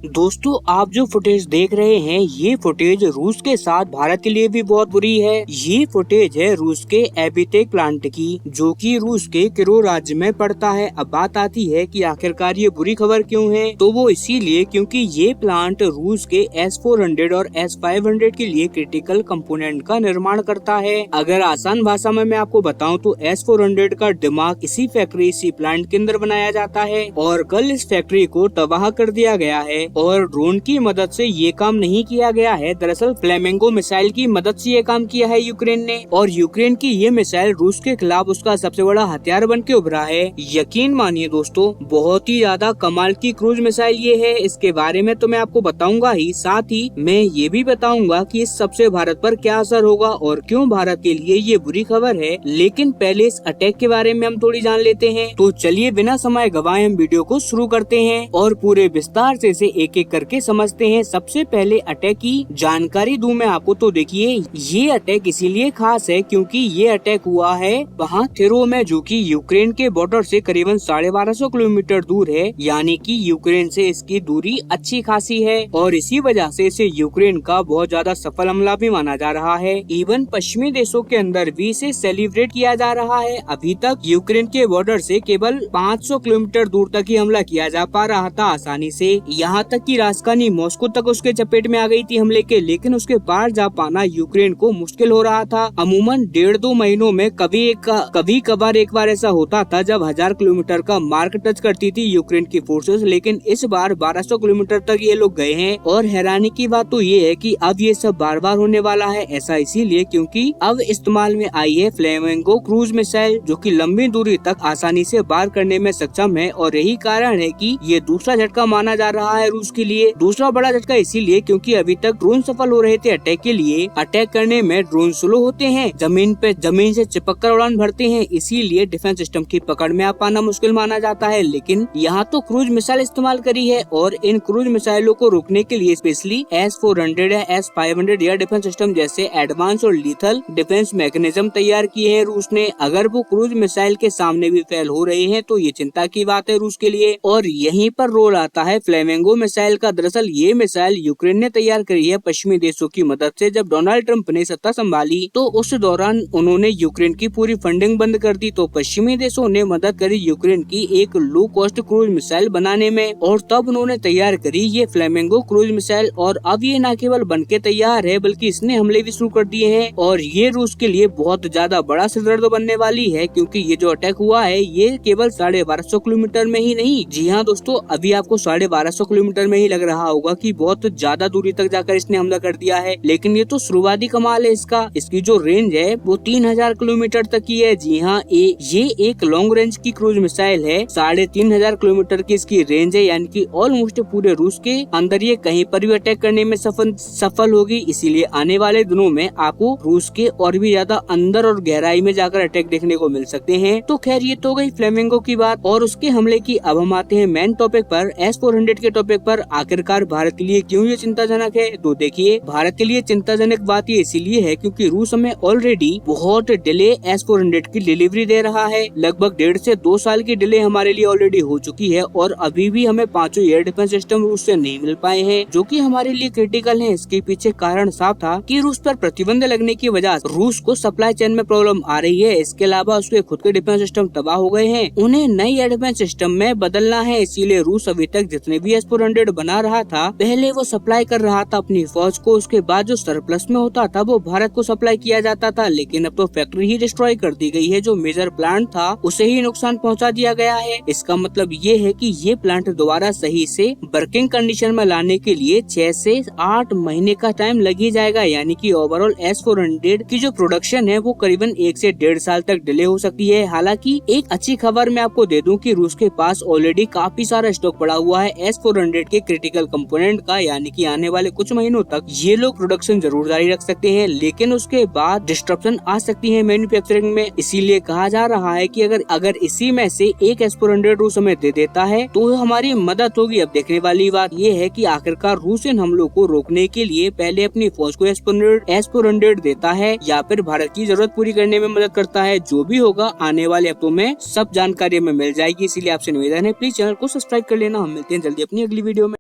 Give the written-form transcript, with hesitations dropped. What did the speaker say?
दोस्तों आप जो फुटेज देख रहे हैं ये फुटेज रूस के साथ भारत के लिए भी बहुत बुरी है। ये फुटेज है रूस के एबिटेक प्लांट की जो कि रूस के किरो राज्य में पड़ता है। अब बात आती है कि आखिरकार ये बुरी खबर क्यों है, तो वो इसीलिए क्योंकि ये प्लांट रूस के S-400 और S-500 के लिए क्रिटिकल कंपोनेंट का निर्माण करता है। अगर आसान भाषा में मैं आपको बताऊं तो S-400 का दिमाग इसी फैक्ट्री इसी प्लांट के अंदर बनाया जाता है और कल इस फैक्ट्री को तबाह कर दिया गया है और ड्रोन की मदद से ये काम नहीं किया गया है। दरअसल फ्लेमिंगो मिसाइल की मदद से ये काम किया है यूक्रेन ने और यूक्रेन की ये मिसाइल रूस के खिलाफ उसका सबसे बड़ा हथियार बन के उभरा है। यकीन मानिए दोस्तों बहुत ही ज्यादा कमाल की क्रूज मिसाइल ये है। इसके बारे में तो मैं आपको बताऊंगा ही, साथ ही मैं ये भी बताऊंगा कि इस सबसे भारत पर क्या असर होगा और क्यों भारत के लिए ये बुरी खबर है। लेकिन पहले इस अटैक के बारे में हम थोड़ी जान लेते हैं। तो चलिए बिना समय गवाए हम वीडियो को शुरू करते हैं और पूरे विस्तार से इसे एक एक करके समझते हैं। सबसे पहले अटैक की जानकारी दूं मैं आपको, तो देखिए ये अटैक इसीलिए खास है क्योंकि ये अटैक हुआ है वहाँ थिरो में जो कि यूक्रेन के बॉर्डर से करीबन 1250 किलोमीटर दूर है, यानी कि यूक्रेन से इसकी दूरी अच्छी खासी है और इसी वजह से इसे यूक्रेन का बहुत ज्यादा सफल हमला भी माना जा रहा है। इवन पश्चिमी देशों के अंदर भी इसे सेलिब्रेट किया जा रहा है। अभी तक यूक्रेन के बॉर्डर से केवल 500 किलोमीटर दूर तक ही हमला किया जा पा रहा था आसानी से, यहाँ तक कि राजधानी मॉस्को तक उसके चपेट में आ गई थी हमले के, लेकिन उसके पार जा पाना यूक्रेन को मुश्किल हो रहा था। अमूमन 1.5-2 महीनों में कभी कभार एक बार ऐसा होता था जब 1000 किलोमीटर का मार्क टच करती थी यूक्रेन की फोर्सेस, लेकिन इस बार 1200 किलोमीटर तक ये लोग गए हैं। और हैरानी की बात तो ये है कि अब ये सब बार बार होने वाला है। ऐसा इसीलिए क्योंकि अब इस्तेमाल में आई है फ्लेमिंगो क्रूज मिसाइल जो कि लंबी दूरी तक आसानी से पार करने में सक्षम है और यही कारण है कि ये दूसरा झटका माना जा रहा है रूस के लिए। दूसरा बड़ा झटका इसीलिए क्योंकि अभी तक ड्रोन सफल हो रहे थे अटैक के लिए। अटैक करने में ड्रोन स्लो होते हैं, जमीन से चिपक कर उड़ान भरते हैं, इसीलिए डिफेंस सिस्टम की पकड़ में आ पाना मुश्किल माना जाता है। लेकिन यहाँ तो क्रूज मिसाइल इस्तेमाल करी है और इन क्रूज मिसाइलों को रोकने के लिए स्पेशली S-400 या S-500 एयर डिफेंस सिस्टम जैसे एडवांस और लीथल डिफेंस मैकेनिज्म तैयार किए हैं रूस ने। अगर वो क्रूज मिसाइल के सामने भी फेल हो रहे हैं तो ये चिंता की बात है रूस के लिए। और यहीं पर रोल आता है फ्लेमिंगो मिसाइल का। दरअसल ये मिसाइल यूक्रेन ने तैयार करी है पश्चिमी देशों की मदद से। जब डोनाल्ड ट्रंप ने सत्ता संभाली तो उस दौरान उन्होंने यूक्रेन की पूरी फंडिंग बंद कर दी, तो पश्चिमी देशों ने मदद करी यूक्रेन की एक लो कॉस्ट क्रूज मिसाइल बनाने में और तब उन्होंने तैयार करी ये फ्लेमिंगो क्रूज मिसाइल। और अब ये न केवल बन के तैयार है बल्कि इसने हमले भी शुरू कर दिए हैं और ये रूस के लिए बहुत ज्यादा बड़ा सिरदर्द बनने वाली है क्योंकि ये जो अटैक हुआ है ये केवल 1250 किलोमीटर में ही नहीं, जी हाँ दोस्तों, अभी आपको 1250 किलोमीटर में ही लग रहा होगा कि बहुत ज्यादा दूरी तक जाकर इसने हमला कर दिया है, लेकिन ये तो शुरुआती कमाल है इसका। इसकी जो रेंज है वो 3000 किलोमीटर तक की है। जी हाँ, ये एक लॉन्ग रेंज की क्रूज मिसाइल है। 3500 किलोमीटर की इसकी रेंज है, यानी कि ऑलमोस्ट पूरे रूस के अंदर ये कहीं पर भी अटैक करने में सफल होगी। इसीलिए आने वाले दिनों में आपको रूस के और भी ज्यादा अंदर और गहराई में जाकर अटैक देखने को मिल सकते हैं। तो खैर ये तो गई फ्लेमिंगो की बात और उसके हमले की। अब हम आते हैं मेन टॉपिक पर, S-400 के टॉपिक पर। आखिरकार भारत के लिए क्यों ये चिंताजनक है, तो देखिए भारत के लिए चिंताजनक बात ये इसीलिए है क्योंकि रूस हमें ऑलरेडी बहुत डिले S-400 की डिलीवरी दे रहा है। लगभग 1.5 से 2 साल की डिले हमारे लिए ऑलरेडी हो चुकी है और अभी भी हमें 5 एयर डिफेंस सिस्टम रूस से नहीं मिल पाए हैं जो कि हमारे लिए क्रिटिकल है। इसके पीछे कारण साफ था कि रूस पर प्रतिबंध लगने की वजह से रूस को सप्लाई चेन में प्रॉब्लम आ रही है। इसके अलावा उसके खुद के डिफेंस सिस्टम तबाह हो गए हैं, उन्हें नई एयर डिफेंस सिस्टम में बदलना है। इसीलिए रूस अभी तक जितने भी S-400 बना रहा था पहले वो सप्लाई कर रहा था अपनी फौज को, उसके बाद जो सरप्लस में होता था वो भारत को सप्लाई किया जाता था। लेकिन अब तो फैक्ट्री ही डिस्ट्रॉय कर दी गई है, जो मेजर प्लांट था उसे ही नुकसान पहुंचा दिया गया है। इसका मतलब ये है कि ये प्लांट दोबारा सही से वर्किंग कंडीशन में लाने के लिए 6 से 8 महीने का टाइम लग ही जाएगा, यानी कि ओवरऑल S-400 की जो प्रोडक्शन है वो करीबन 1 से 1.5 साल तक डिले हो सकती है। हालांकि एक अच्छी खबर मैं आपको दे दूं कि रूस के पास ऑलरेडी काफी सारा स्टॉक पड़ा हुआ है S-400 के क्रिटिकल कंपोनेंट का, यानी कि आने वाले कुछ महीनों तक ये लोग प्रोडक्शन जरूर जारी रख सकते हैं, लेकिन उसके बाद डिस्ट्रप्शन आ सकती है मैन्युफैक्चरिंग में। इसीलिए कहा जा रहा है कि अगर इसी में से एक S-400 रूस हमें दे देता है तो हमारी मदद होगी। अब देखने वाली बात ये है कि आखिरकार रूस इन हमलों को रोकने के लिए पहले अपनी फौज को S-400 देता है या फिर भारत की जरूरत पूरी करने में मदद करता है। जो भी होगा आने वाले हफ्तों में सब जानकारी हमें मिल जाएगी। इसीलिए आपसे निवेदन है प्लीज चैनल को सब्सक्राइब कर लेना। हम मिलते हैं जल्दी अपनी अगली वीडियो में।